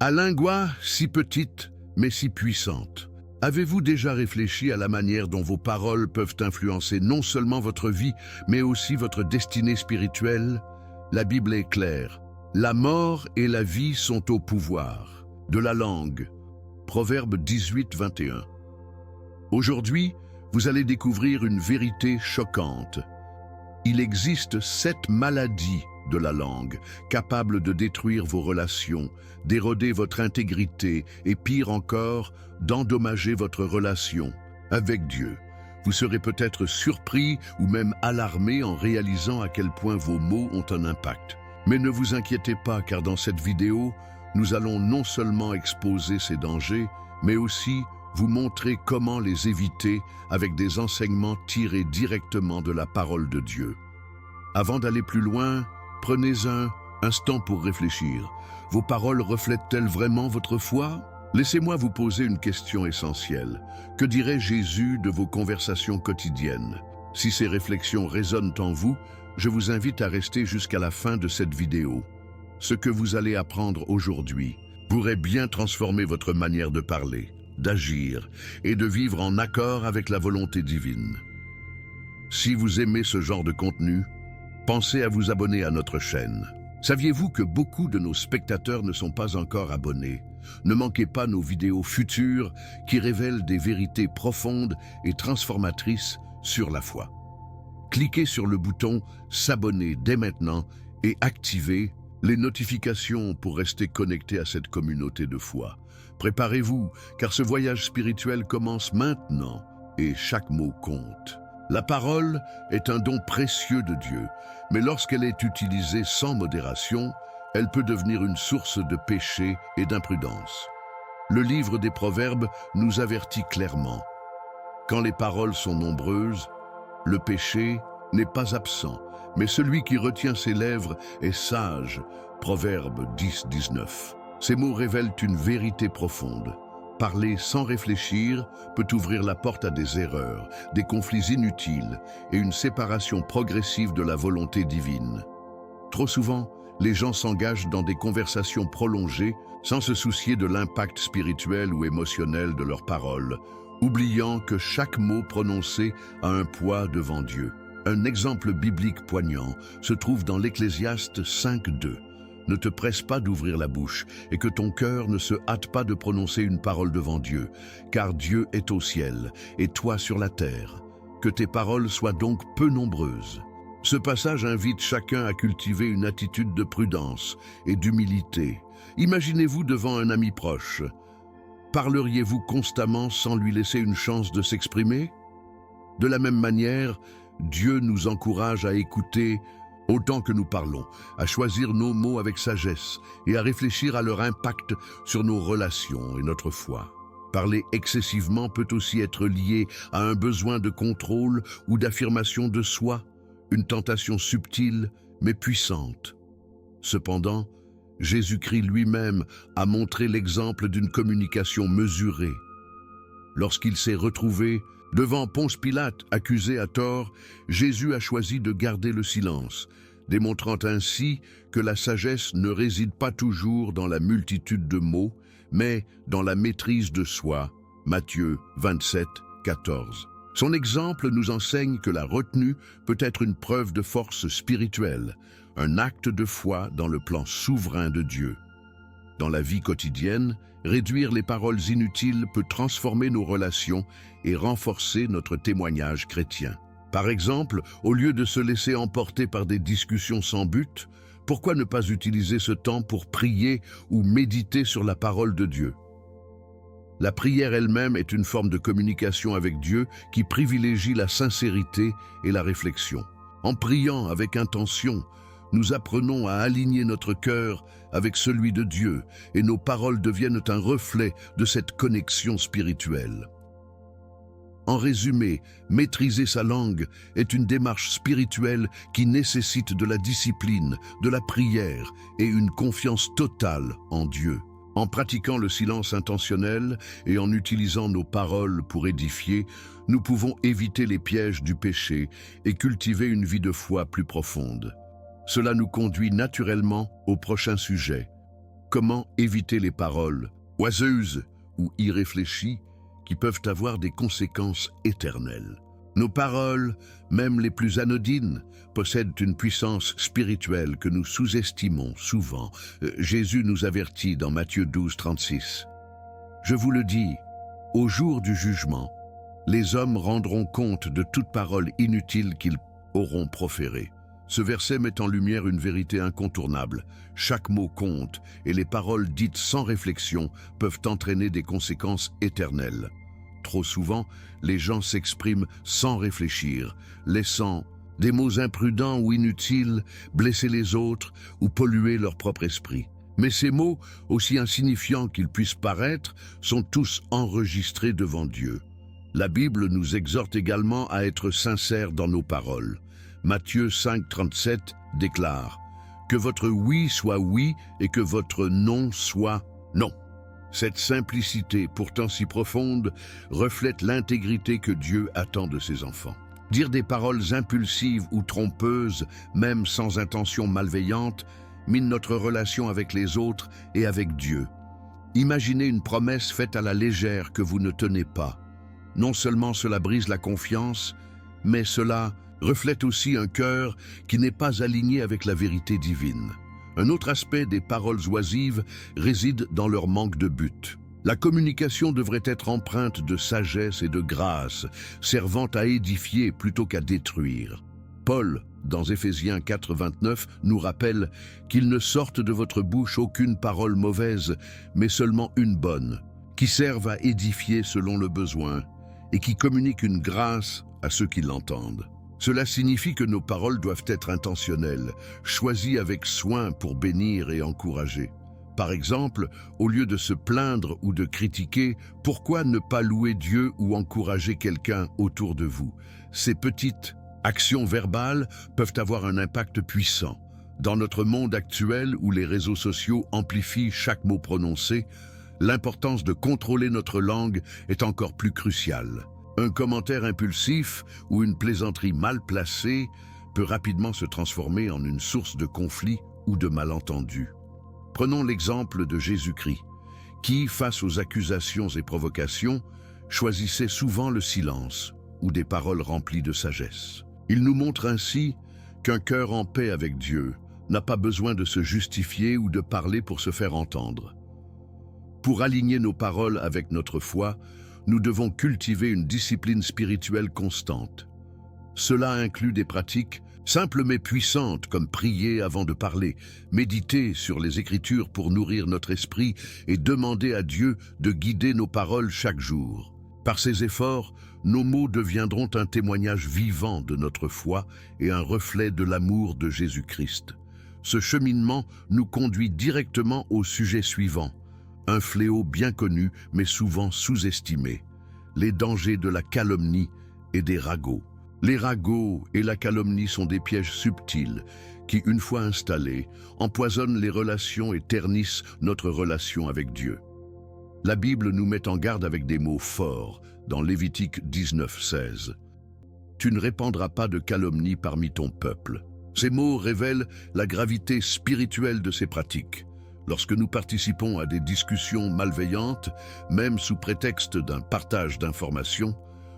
À lingua si petite, mais si puissante. Avez-vous déjà réfléchi à la manière dont vos paroles peuvent influencer non seulement votre vie, mais aussi votre destinée spirituelle? La Bible est claire. La mort et la vie sont au pouvoir de la langue. Proverbe 18, 21. Aujourd'hui, vous allez découvrir une vérité choquante. Il existe 7 maladies de la langue, capables de détruire vos relations, d'éroder votre intégrité et pire encore, d'endommager votre relation avec Dieu. Vous serez peut-être surpris ou même alarmé en réalisant à quel point vos mots ont un impact. Mais ne vous inquiétez pas, car dans cette vidéo, nous allons non seulement exposer ces dangers, mais aussi vous montrer comment les éviter avec des enseignements tirés directement de la parole de Dieu. Avant d'aller plus loin, prenez un instant pour réfléchir. Vos paroles reflètent-elles vraiment votre foi? Laissez-moi vous poser une question essentielle. Que dirait Jésus de vos conversations quotidiennes? Si ces réflexions résonnent en vous, je vous invite à rester jusqu'à la fin de cette vidéo. Ce que vous allez apprendre aujourd'hui pourrait bien transformer votre manière de parler, d'agir et de vivre en accord avec la volonté divine. Si vous aimez ce genre de contenu, pensez à vous abonner à notre chaîne. Saviez-vous que beaucoup de nos spectateurs ne sont pas encore abonnés? Ne manquez pas nos vidéos futures qui révèlent des vérités profondes et transformatrices sur la foi. Cliquez sur le bouton « S'abonner » dès maintenant et activez les notifications pour rester connecté à cette communauté de foi. Préparez-vous, car ce voyage spirituel commence maintenant et chaque mot compte. La parole est un don précieux de Dieu, mais lorsqu'elle est utilisée sans modération, elle peut devenir une source de péché et d'imprudence. Le livre des Proverbes nous avertit clairement. Quand les paroles sont nombreuses, le péché n'est pas absent, mais celui qui retient ses lèvres est sage. Proverbe 10, 19. Ces mots révèlent une vérité profonde. Parler sans réfléchir peut ouvrir la porte à des erreurs, des conflits inutiles et une séparation progressive de la volonté divine. Trop souvent, les gens s'engagent dans des conversations prolongées sans se soucier de l'impact spirituel ou émotionnel de leurs paroles, oubliant que chaque mot prononcé a un poids devant Dieu. Un exemple biblique poignant se trouve dans l'Ecclésiaste 5:2. Ne te presse pas d'ouvrir la bouche et que ton cœur ne se hâte pas de prononcer une parole devant Dieu, car Dieu est au ciel et toi sur la terre. Que tes paroles soient donc peu nombreuses. Ce passage invite chacun à cultiver une attitude de prudence et d'humilité. Imaginez-vous devant un ami proche. Parleriez-vous constamment sans lui laisser une chance de s'exprimer? De la même manière, Dieu nous encourage à écouter autant que nous parlons, à choisir nos mots avec sagesse et à réfléchir à leur impact sur nos relations et notre foi. Parler excessivement peut aussi être lié à un besoin de contrôle ou d'affirmation de soi, une tentation subtile mais puissante. Cependant, Jésus-Christ lui-même a montré l'exemple d'une communication mesurée. Lorsqu'il s'est retrouvé devant Ponce Pilate, accusé à tort, Jésus a choisi de garder le silence, démontrant ainsi que la sagesse ne réside pas toujours dans la multitude de mots, mais dans la maîtrise de soi. Matthieu 27, 14. Son exemple nous enseigne que la retenue peut être une preuve de force spirituelle, un acte de foi dans le plan souverain de Dieu. Dans la vie quotidienne, réduire les paroles inutiles peut transformer nos relations et renforcer notre témoignage chrétien. Par exemple, au lieu de se laisser emporter par des discussions sans but, pourquoi ne pas utiliser ce temps pour prier ou méditer sur la parole de Dieu? La prière elle-même est une forme de communication avec Dieu qui privilégie la sincérité et la réflexion. En priant avec intention, nous apprenons à aligner notre cœur avec celui de Dieu et nos paroles deviennent un reflet de cette connexion spirituelle. En résumé, maîtriser sa langue est une démarche spirituelle qui nécessite de la discipline, de la prière et une confiance totale en Dieu. En pratiquant le silence intentionnel et en utilisant nos paroles pour édifier, nous pouvons éviter les pièges du péché et cultiver une vie de foi plus profonde. Cela nous conduit naturellement au prochain sujet. comment éviter les paroles oiseuses ou irréfléchies qui peuvent avoir des conséquences éternelles. Nos paroles, même les plus anodines, possèdent une puissance spirituelle que nous sous-estimons souvent. Jésus nous avertit dans Matthieu 12, 36. « Je vous le dis, au jour du jugement, les hommes rendront compte de toute parole inutile qu'ils auront proférée. » Ce verset met en lumière une vérité incontournable. Chaque mot compte et les paroles dites sans réflexion peuvent entraîner des conséquences éternelles. Trop souvent, les gens s'expriment sans réfléchir, laissant des mots imprudents ou inutiles blesser les autres ou polluer leur propre esprit. Mais ces mots, aussi insignifiants qu'ils puissent paraître, sont tous enregistrés devant Dieu. La Bible nous exhorte également à être sincères dans nos paroles. Matthieu 5, 37 déclare « Que votre oui soit oui et que votre non soit non ». Cette simplicité, pourtant si profonde, reflète l'intégrité que Dieu attend de ses enfants. Dire des paroles impulsives ou trompeuses, même sans intention malveillante, mine notre relation avec les autres et avec Dieu. Imaginez une promesse faite à la légère que vous ne tenez pas. Non seulement cela brise la confiance, mais cela reflète aussi un cœur qui n'est pas aligné avec la vérité divine. Un autre aspect des paroles oisives réside dans leur manque de but. La communication devrait être empreinte de sagesse et de grâce, servant à édifier plutôt qu'à détruire. Paul, dans Éphésiens 4, 29, nous rappelle qu'il ne sorte de votre bouche aucune parole mauvaise, mais seulement une bonne, qui serve à édifier selon le besoin et qui communique une grâce à ceux qui l'entendent. Cela signifie que nos paroles doivent être intentionnelles, choisies avec soin pour bénir et encourager. Par exemple, au lieu de se plaindre ou de critiquer, pourquoi ne pas louer Dieu ou encourager quelqu'un autour de vous? Ces petites actions verbales peuvent avoir un impact puissant. Dans notre monde actuel où les réseaux sociaux amplifient chaque mot prononcé, l'importance de contrôler notre langue est encore plus cruciale. Un commentaire impulsif ou une plaisanterie mal placée peut rapidement se transformer en une source de conflit ou de malentendus. Prenons l'exemple de Jésus-Christ, qui, face aux accusations et provocations, choisissait souvent le silence ou des paroles remplies de sagesse. Il nous montre ainsi qu'un cœur en paix avec Dieu n'a pas besoin de se justifier ou de parler pour se faire entendre. Pour aligner nos paroles avec notre foi, nous devons cultiver une discipline spirituelle constante. Cela inclut des pratiques simples mais puissantes comme prier avant de parler, méditer sur les Écritures pour nourrir notre esprit et demander à Dieu de guider nos paroles chaque jour. Par ces efforts, nos mots deviendront un témoignage vivant de notre foi et un reflet de l'amour de Jésus-Christ. Ce cheminement nous conduit directement au sujet suivant. Un fléau bien connu, mais souvent sous-estimé. Les dangers de la calomnie et des ragots. Les ragots et la calomnie sont des pièges subtils qui, une fois installés, empoisonnent les relations et ternissent notre relation avec Dieu. La Bible nous met en garde avec des mots forts dans Lévitique 19, 16. « Tu ne répandras pas de calomnie parmi ton peuple. » Ces mots révèlent la gravité spirituelle de ces pratiques. Lorsque nous participons à des discussions malveillantes, même sous prétexte d'un partage d'informations,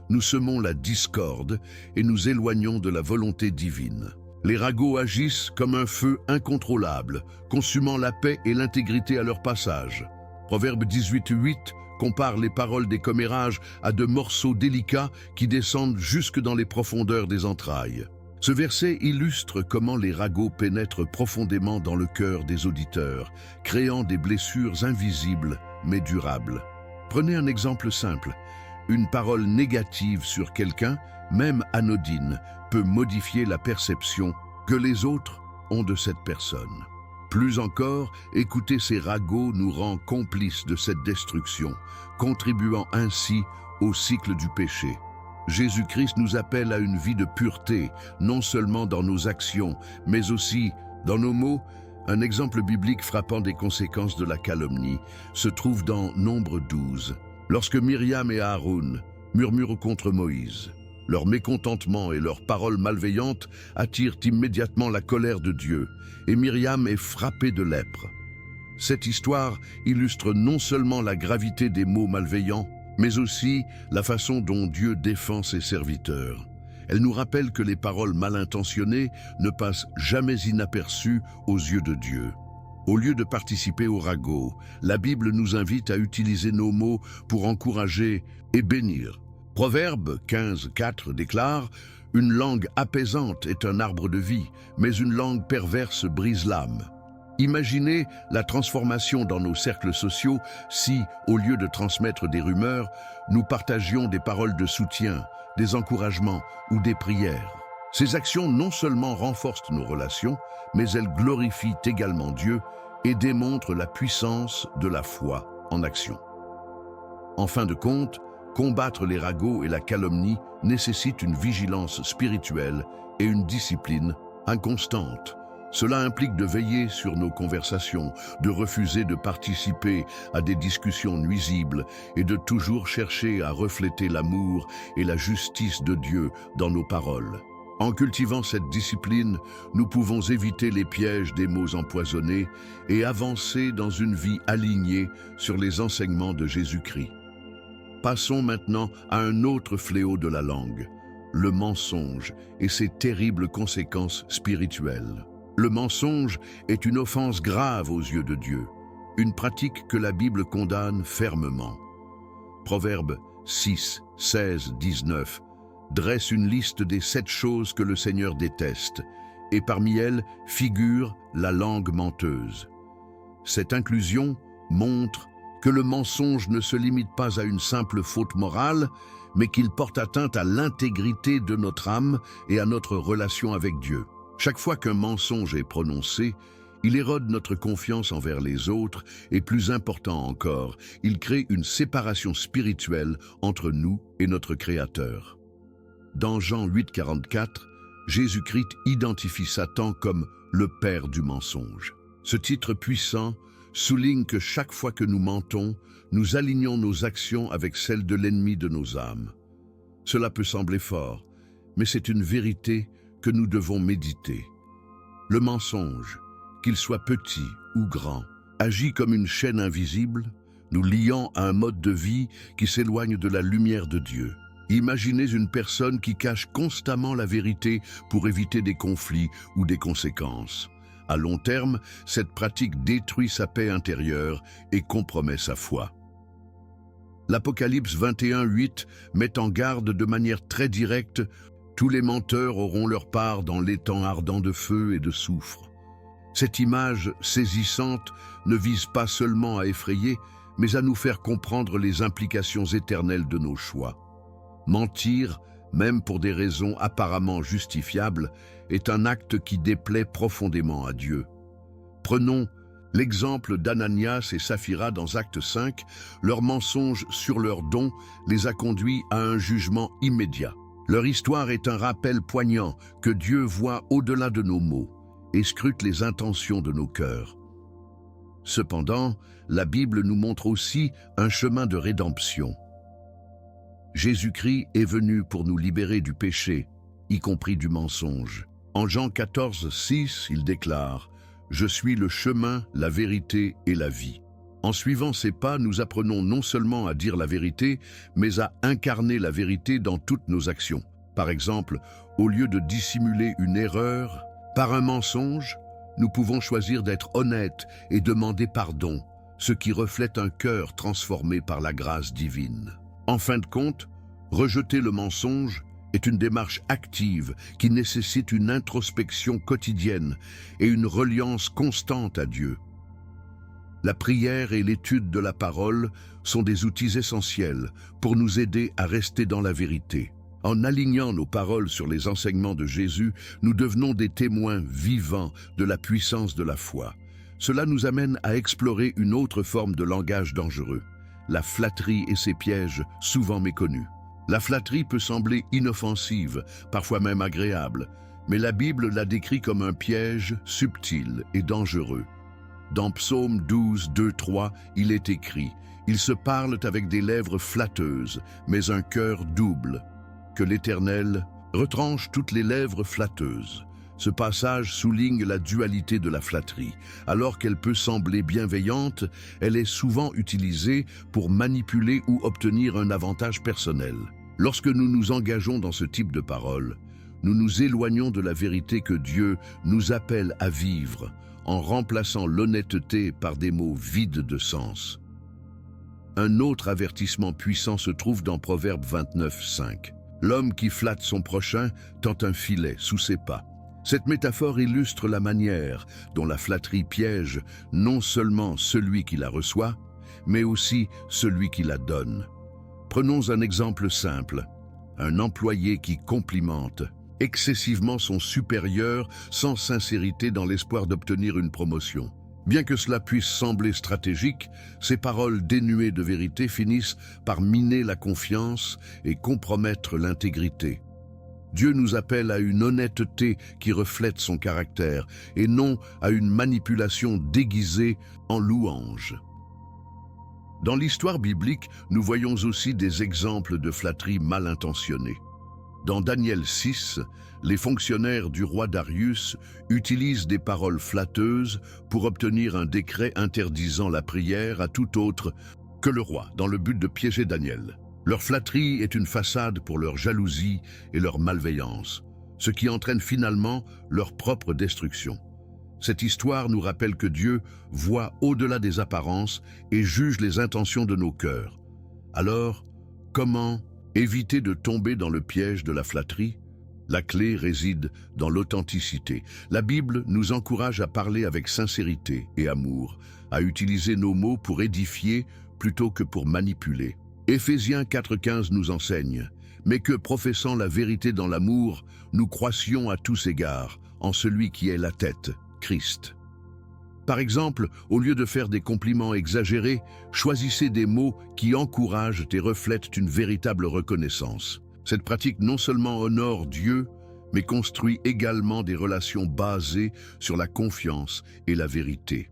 nous semons la discorde et nous éloignons de la volonté divine. Les ragots agissent comme un feu incontrôlable, consumant la paix et l'intégrité à leur passage. Proverbe 18:8 compare les paroles des commérages à de morceaux délicats qui descendent jusque dans les profondeurs des entrailles. Ce verset illustre comment les ragots pénètrent profondément dans le cœur des auditeurs, créant des blessures invisibles mais durables. Prenez un exemple simple. Une parole négative sur quelqu'un, même anodine, peut modifier la perception que les autres ont de cette personne. Plus encore, écouter ces ragots nous rend complices de cette destruction, contribuant ainsi au cycle du péché. Jésus-Christ nous appelle à une vie de pureté, non seulement dans nos actions, mais aussi dans nos mots. Un exemple biblique frappant des conséquences de la calomnie se trouve dans Nombre 12. Lorsque Myriam et Aaron murmurent contre Moïse, leur mécontentement et leurs paroles malveillantes attirent immédiatement la colère de Dieu, et Myriam est frappée de lèpre. Cette histoire illustre non seulement la gravité des mots malveillants, mais aussi la façon dont Dieu défend ses serviteurs. Elle nous rappelle que les paroles mal intentionnées ne passent jamais inaperçues aux yeux de Dieu. Au lieu de participer au ragot, la Bible nous invite à utiliser nos mots pour encourager et bénir. Proverbe 15:4 déclare « Une langue apaisante est un arbre de vie, mais une langue perverse brise l'âme ». Imaginez la transformation dans nos cercles sociaux si, au lieu de transmettre des rumeurs, nous partagions des paroles de soutien, des encouragements ou des prières. Ces actions non seulement renforcent nos relations, mais elles glorifient également Dieu et démontrent la puissance de la foi en action. En fin de compte, combattre les ragots et la calomnie nécessite une vigilance spirituelle et une discipline inconstante. Cela implique de veiller sur nos conversations, de refuser de participer à des discussions nuisibles et de toujours chercher à refléter l'amour et la justice de Dieu dans nos paroles. En cultivant cette discipline, nous pouvons éviter les pièges des mots empoisonnés et avancer dans une vie alignée sur les enseignements de Jésus-Christ. Passons maintenant à un autre fléau de la langue, le mensonge et ses terribles conséquences spirituelles. Le mensonge est une offense grave aux yeux de Dieu, une pratique que la Bible condamne fermement. Proverbe 6, 16, 19 dresse une liste des 7 choses que le Seigneur déteste, et parmi elles figure la langue menteuse. Cette inclusion montre que le mensonge ne se limite pas à une simple faute morale, mais qu'il porte atteinte à l'intégrité de notre âme et à notre relation avec Dieu. Chaque fois qu'un mensonge est prononcé, il érode notre confiance envers les autres et, plus important encore, il crée une séparation spirituelle entre nous et notre Créateur. Dans Jean 8:44, Jésus-Christ identifie Satan comme le père du mensonge. Ce titre puissant souligne que chaque fois que nous mentons, nous alignons nos actions avec celles de l'ennemi de nos âmes. Cela peut sembler fort, mais c'est une vérité que nous devons méditer. Le mensonge, qu'il soit petit ou grand, agit comme une chaîne invisible, nous liant à un mode de vie qui s'éloigne de la lumière de Dieu. Imaginez une personne qui cache constamment la vérité pour éviter des conflits ou des conséquences. À long terme, cette pratique détruit sa paix intérieure et compromet sa foi. L'Apocalypse 21:8 met en garde de manière très directe: tous les menteurs auront leur part dans l'étang ardent de feu et de soufre. Cette image saisissante ne vise pas seulement à effrayer, mais à nous faire comprendre les implications éternelles de nos choix. Mentir, même pour des raisons apparemment justifiables, est un acte qui déplaît profondément à Dieu. Prenons l'exemple d'Ananias et Saphira dans Acte 5, leur mensonge sur leurs dons les a conduits à un jugement immédiat. Leur histoire est un rappel poignant que Dieu voit au-delà de nos mots et scrute les intentions de nos cœurs. Cependant, la Bible nous montre aussi un chemin de rédemption. Jésus-Christ est venu pour nous libérer du péché, y compris du mensonge. En Jean 14:6, il déclare « Je suis le chemin, la vérité et la vie ». En suivant ces pas, nous apprenons non seulement à dire la vérité, mais à incarner la vérité dans toutes nos actions. Par exemple, au lieu de dissimuler une erreur par un mensonge, nous pouvons choisir d'être honnêtes et demander pardon, ce qui reflète un cœur transformé par la grâce divine. En fin de compte, rejeter le mensonge est une démarche active qui nécessite une introspection quotidienne et une reliance constante à Dieu. La prière et l'étude de la parole sont des outils essentiels pour nous aider à rester dans la vérité. En alignant nos paroles sur les enseignements de Jésus, nous devenons des témoins vivants de la puissance de la foi. Cela nous amène à explorer une autre forme de langage dangereux, la flatterie et ses pièges souvent méconnus. La flatterie peut sembler inoffensive, parfois même agréable, mais la Bible la décrit comme un piège subtil et dangereux. Dans Psaume 12, 2, 3, il est écrit « Ils se parlent avec des lèvres flatteuses, mais un cœur double. Que l'Éternel retranche toutes les lèvres flatteuses. Ce passage souligne la dualité de la flatterie. Alors qu'elle peut sembler bienveillante, elle est souvent utilisée pour manipuler ou obtenir un avantage personnel. Lorsque nous nous engageons dans ce type de paroles, nous nous éloignons de la vérité que Dieu nous appelle à vivre en remplaçant l'honnêteté par des mots vides de sens. Un autre avertissement puissant se trouve dans Proverbe 29:5. L'homme qui flatte son prochain tend un filet sous ses pas. Cette métaphore illustre la manière dont la flatterie piège non seulement celui qui la reçoit, mais aussi celui qui la donne. Prenons un exemple simple. Un employé qui complimente excessivement son supérieur sans sincérité dans l'espoir d'obtenir une promotion. Bien que cela puisse sembler stratégique, ces paroles dénuées de vérité finissent par miner la confiance et compromettre l'intégrité. Dieu nous appelle à une honnêteté qui reflète son caractère et non à une manipulation déguisée en louange. Dans l'histoire biblique, nous voyons aussi des exemples de flatterie mal intentionnée. Dans Daniel 6, les fonctionnaires du roi Darius utilisent des paroles flatteuses pour obtenir un décret interdisant la prière à tout autre que le roi, dans le but de piéger Daniel. Leur flatterie est une façade pour leur jalousie et leur malveillance, ce qui entraîne finalement leur propre destruction. Cette histoire nous rappelle que Dieu voit au-delà des apparences et juge les intentions de nos cœurs. Alors, comment éviter de tomber dans le piège de la flatterie? La clé réside dans l'authenticité. La Bible nous encourage à parler avec sincérité et amour, à utiliser nos mots pour édifier plutôt que pour manipuler. Éphésiens 4,15 nous enseigne « Mais que, professant la vérité dans l'amour, nous croissions à tous égards en celui qui est la tête, Christ. » Par exemple, au lieu de faire des compliments exagérés, choisissez des mots qui encouragent et reflètent une véritable reconnaissance. Cette pratique non seulement honore Dieu, mais construit également des relations basées sur la confiance et la vérité.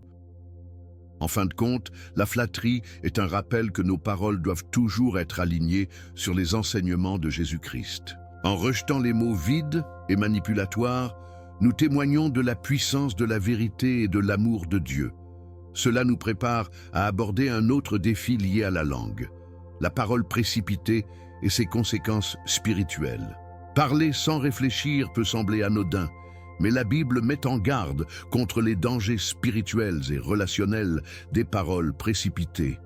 En fin de compte, la flatterie est un rappel que nos paroles doivent toujours être alignées sur les enseignements de Jésus-Christ. En rejetant les mots vides et manipulatoires, nous témoignons de la puissance de la vérité et de l'amour de Dieu. Cela nous prépare à aborder un autre défi lié à la langue, la parole précipitée et ses conséquences spirituelles. Parler sans réfléchir peut sembler anodin, mais la Bible met en garde contre les dangers spirituels et relationnels des paroles précipitées.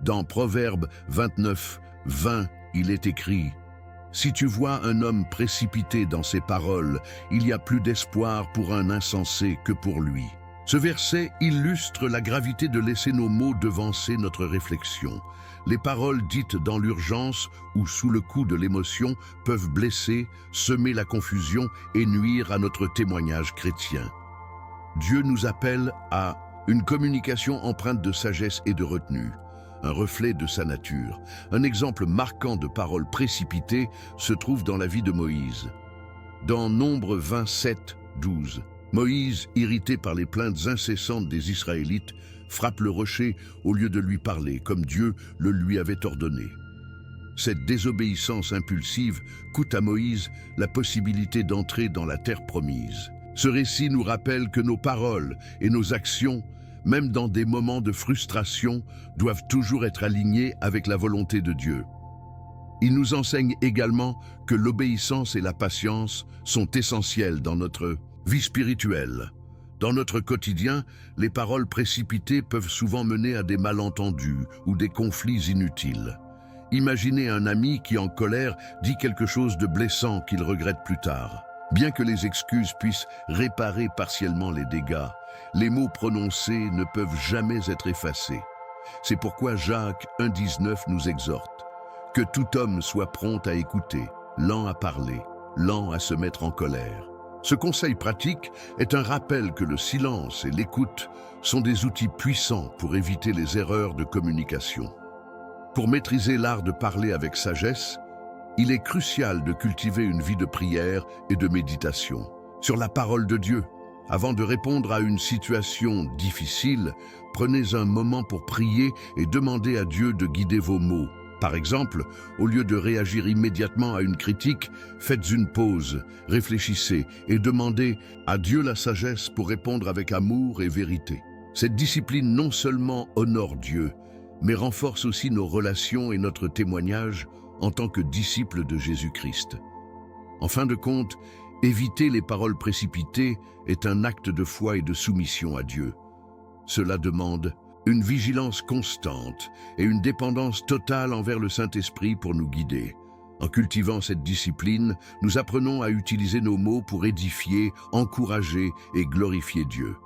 Dans Proverbe 29:20, il est écrit « Si tu vois un homme précipité dans ses paroles, il y a plus d'espoir pour un insensé que pour lui. » Ce verset illustre la gravité de laisser nos mots devancer notre réflexion. Les paroles dites dans l'urgence ou sous le coup de l'émotion peuvent blesser, semer la confusion et nuire à notre témoignage chrétien. Dieu nous appelle à une communication empreinte de sagesse et de retenue, un reflet de sa nature. Un exemple marquant de paroles précipitées se trouve dans la vie de Moïse. Dans Nombre 27:12, Moïse, irrité par les plaintes incessantes des Israélites, frappe le rocher au lieu de lui parler, comme Dieu le lui avait ordonné. Cette désobéissance impulsive coûte à Moïse la possibilité d'entrer dans la terre promise. Ce récit nous rappelle que nos paroles et nos actions, même dans des moments de frustration, doivent toujours être alignées avec la volonté de Dieu. Il nous enseigne également que l'obéissance et la patience sont essentielles dans notre vie spirituelle. Dans notre quotidien, les paroles précipitées peuvent souvent mener à des malentendus ou des conflits inutiles. Imaginez un ami qui, en colère, dit quelque chose de blessant qu'il regrette plus tard. Bien que les excuses puissent réparer partiellement les dégâts, les mots prononcés ne peuvent jamais être effacés. C'est pourquoi Jacques 1,19 nous exhorte « Que tout homme soit prompt à écouter, lent à parler, lent à se mettre en colère. » Ce conseil pratique est un rappel que le silence et l'écoute sont des outils puissants pour éviter les erreurs de communication. Pour maîtriser l'art de parler avec sagesse, il est crucial de cultiver une vie de prière et de méditation sur la parole de Dieu. Avant de répondre à une situation difficile, prenez un moment pour prier et demandez à Dieu de guider vos mots. Par exemple, au lieu de réagir immédiatement à une critique, faites une pause, réfléchissez et demandez à Dieu la sagesse pour répondre avec amour et vérité. Cette discipline non seulement honore Dieu, mais renforce aussi nos relations et notre témoignage en tant que disciples de Jésus-Christ. En fin de compte, éviter les paroles précipitées est un acte de foi et de soumission à Dieu. Cela demande une vigilance constante et une dépendance totale envers le Saint-Esprit pour nous guider. En cultivant cette discipline, nous apprenons à utiliser nos mots pour édifier, encourager et glorifier Dieu.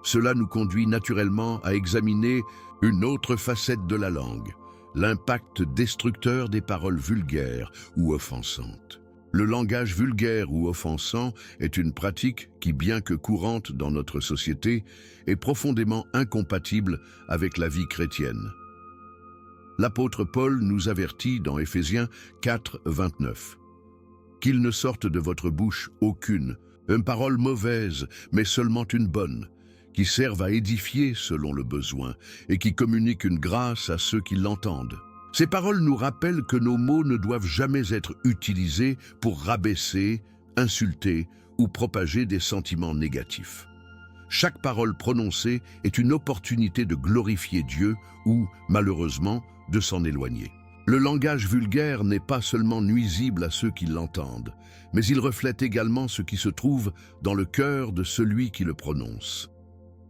Cela nous conduit naturellement à examiner une autre facette de la langue, l'impact destructeur des paroles vulgaires ou offensantes. Le langage vulgaire ou offensant est une pratique qui, bien que courante dans notre société, est profondément incompatible avec la vie chrétienne. L'apôtre Paul nous avertit dans Éphésiens 4, 29. « Qu'il ne sorte de votre bouche aucune, une parole mauvaise, mais seulement une bonne, qui serve à édifier selon le besoin et qui communique une grâce à ceux qui l'entendent. » Ces paroles nous rappellent que nos mots ne doivent jamais être utilisés pour rabaisser, insulter ou propager des sentiments négatifs. Chaque parole prononcée est une opportunité de glorifier Dieu ou, malheureusement, de s'en éloigner. Le langage vulgaire n'est pas seulement nuisible à ceux qui l'entendent, mais il reflète également ce qui se trouve dans le cœur de celui qui le prononce.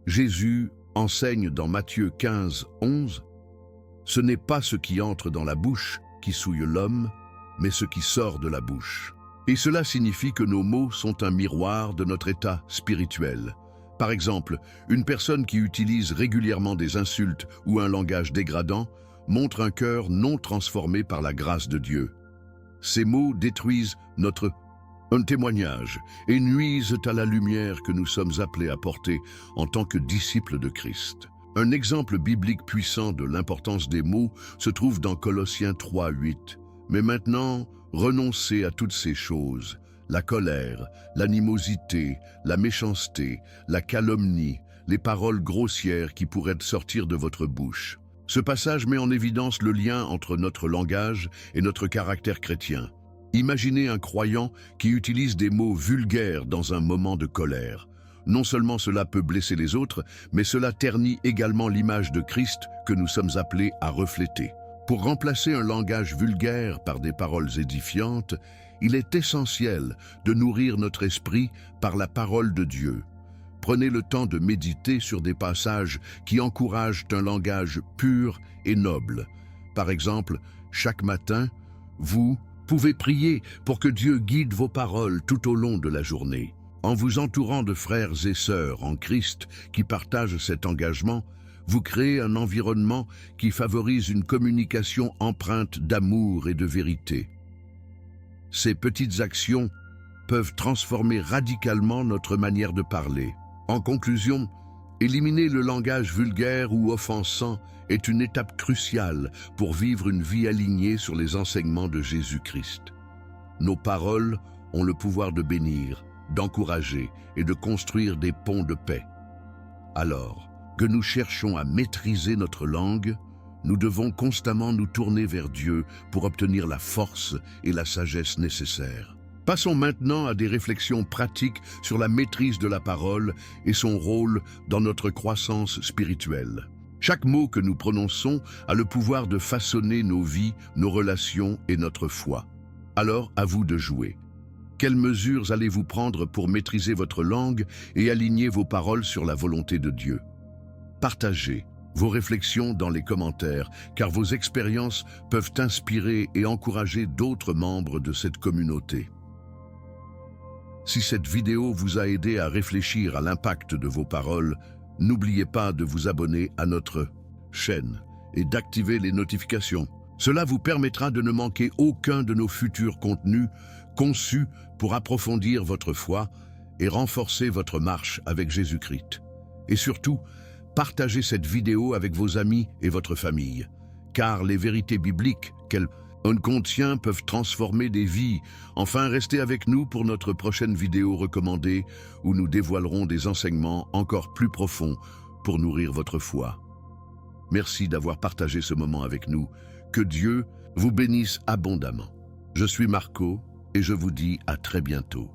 Jésus enseigne dans Matthieu 15, 11 « Ce n'est pas ce qui entre dans la bouche qui souille l'homme, mais ce qui sort de la bouche. » Et cela signifie que nos mots sont un miroir de notre état spirituel. Par exemple, une personne qui utilise régulièrement des insultes ou un langage dégradant montre un cœur non transformé par la grâce de Dieu. Ces mots détruisent notre témoignage et nuisent à la lumière que nous sommes appelés à porter en tant que disciples de Christ. Un exemple biblique puissant de l'importance des mots se trouve dans Colossiens 3, 8. « Mais maintenant, renoncez à toutes ces choses, la colère, l'animosité, la méchanceté, la calomnie, les paroles grossières qui pourraient sortir de votre bouche. » Ce passage met en évidence le lien entre notre langage et notre caractère chrétien. Imaginez un croyant qui utilise des mots vulgaires dans un moment de colère. Non seulement cela peut blesser les autres, mais cela ternit également l'image de Christ que nous sommes appelés à refléter. Pour remplacer un langage vulgaire par des paroles édifiantes, il est essentiel de nourrir notre esprit par la parole de Dieu. Prenez le temps de méditer sur des passages qui encouragent un langage pur et noble. Par exemple, chaque matin, vous pouvez prier pour que Dieu guide vos paroles tout au long de la journée. En vous entourant de frères et sœurs en Christ qui partagent cet engagement, vous créez un environnement qui favorise une communication empreinte d'amour et de vérité. Ces petites actions peuvent transformer radicalement notre manière de parler. En conclusion, éliminer le langage vulgaire ou offensant est une étape cruciale pour vivre une vie alignée sur les enseignements de Jésus-Christ. Nos paroles ont le pouvoir de bénir, d'encourager et de construire des ponts de paix. Alors que nous cherchons à maîtriser notre langue, nous devons constamment nous tourner vers Dieu pour obtenir la force et la sagesse nécessaires. Passons maintenant à des réflexions pratiques sur la maîtrise de la parole et son rôle dans notre croissance spirituelle. Chaque mot que nous prononçons a le pouvoir de façonner nos vies, nos relations et notre foi. Alors, à vous de jouer. Quelles mesures allez-vous prendre pour maîtriser votre langue et aligner vos paroles sur la volonté de Dieu? Partagez vos réflexions dans les commentaires, car vos expériences peuvent inspirer et encourager d'autres membres de cette communauté. Si cette vidéo vous a aidé à réfléchir à l'impact de vos paroles, n'oubliez pas de vous abonner à notre chaîne et d'activer les notifications. Cela vous permettra de ne manquer aucun de nos futurs contenus conçus pour approfondir votre foi et renforcer votre marche avec Jésus-Christ. Et surtout, partagez cette vidéo avec vos amis et votre famille, car les vérités bibliques qu'elle contient peuvent transformer des vies. Enfin, restez avec nous pour notre prochaine vidéo recommandée où nous dévoilerons des enseignements encore plus profonds pour nourrir votre foi. Merci d'avoir partagé ce moment avec nous. Que Dieu vous bénisse abondamment. Je suis Marco et je vous dis à très bientôt.